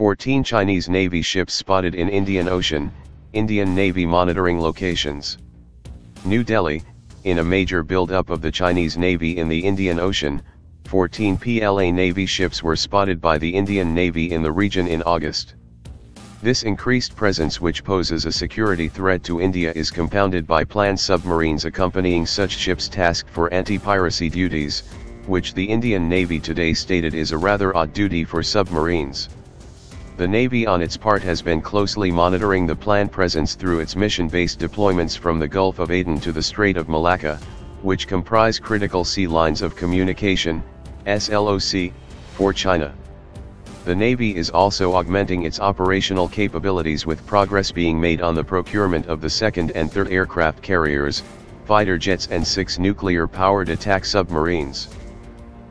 14 Chinese Navy ships spotted in Indian Ocean, Indian Navy monitoring locations. New Delhi, in a major build-up of the Chinese Navy in the Indian Ocean, 14 PLA Navy ships were spotted by the Indian Navy in the region in August. This increased presence, which poses a security threat to India, is compounded by planned submarines accompanying such ships tasked for anti-piracy duties, which the Indian Navy today stated is a rather odd duty for submarines. The Navy on its part has been closely monitoring the planned presence through its mission-based deployments from the Gulf of Aden to the Strait of Malacca, which comprise critical sea lines of communication, SLOC, for China. The Navy is also augmenting its operational capabilities, with progress being made on the procurement of the second and third aircraft carriers, fighter jets and 6 nuclear-powered attack submarines.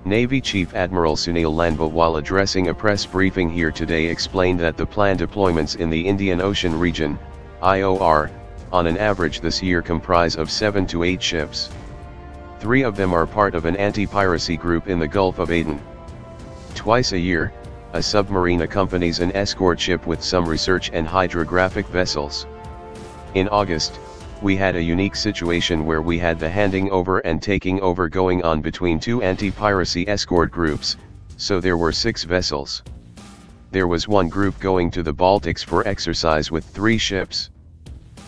Navy Chief Admiral Sunil Lanba, while addressing a press briefing here today, explained that the planned deployments in the Indian Ocean region, IOR, on an average this year comprise of 7 to 8 ships. 3 of them are part of an anti-piracy group in the Gulf of Aden. Twice a year, a submarine accompanies an escort ship with some research and hydrographic vessels. In August, we had a unique situation where we had the handing over and taking over going on between 2 anti-piracy escort groups, so there were 6 vessels. There was 1 group going to the Baltics for exercise with 3 ships.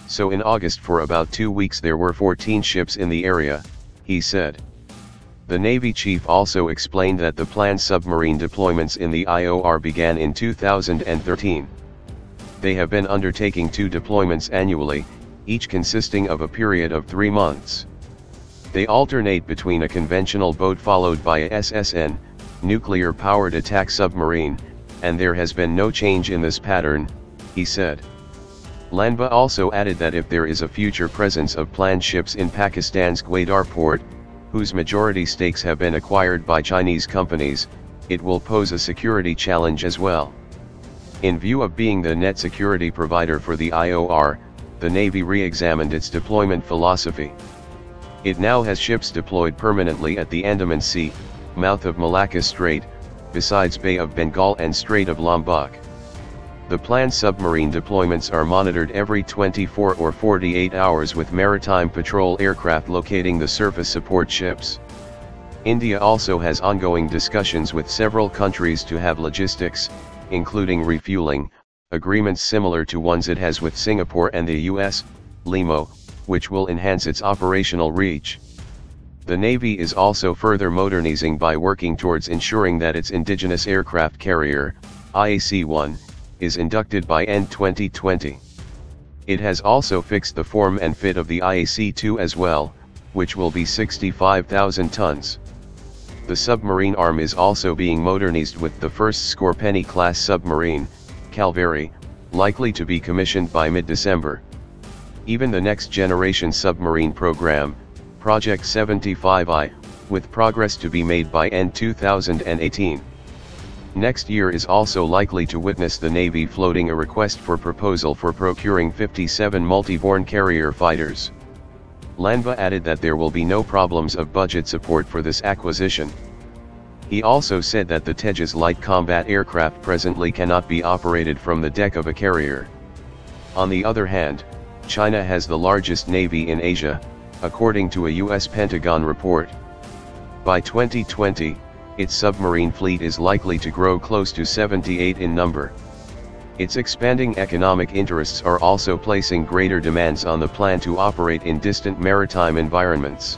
So in August, for about 2 weeks, there were 14 ships in the area, he said. The Navy chief also explained that the planned submarine deployments in the IOR began in 2013. They have been undertaking 2 deployments annually, each consisting of a period of 3 months. They alternate between a conventional boat followed by a SSN, nuclear-powered attack submarine, and there has been no change in this pattern, he said. Lanba also added that if there is a future presence of planned ships in Pakistan's Gwadar port, whose majority stakes have been acquired by Chinese companies, it will pose a security challenge as well. In view of being the net security provider for the IOR, the Navy re-examined its deployment philosophy. It now has ships deployed permanently at the Andaman Sea, mouth of Malacca Strait, besides Bay of Bengal and Strait of Lombok. The planned submarine deployments are monitored every 24 or 48 hours with maritime patrol aircraft locating the surface support ships. India also has ongoing discussions with several countries to have logistics, including refueling, agreements similar to ones it has with Singapore and the US, LIMO, which will enhance its operational reach. The Navy is also further modernizing by working towards ensuring that its indigenous aircraft carrier, IAC-1, is inducted by end 2020. It has also fixed the form and fit of the IAC-2 as well, which will be 65,000 tons. The submarine arm is also being modernized with the first Scorpeni-class submarine, Calvary, likely to be commissioned by mid-December. Even the next generation submarine program, Project 75I, with progress to be made by end 2018. Next year is also likely to witness the Navy floating a request for proposal for procuring 57 multi-borne carrier fighters. Lanba added that there will be no problems of budget support for this acquisition. He also said that the Tejas light combat aircraft presently cannot be operated from the deck of a carrier. On the other hand, China has the largest navy in Asia, according to a US Pentagon report. By 2020, its submarine fleet is likely to grow close to 78 in number. Its expanding economic interests are also placing greater demands on the plan to operate in distant maritime environments.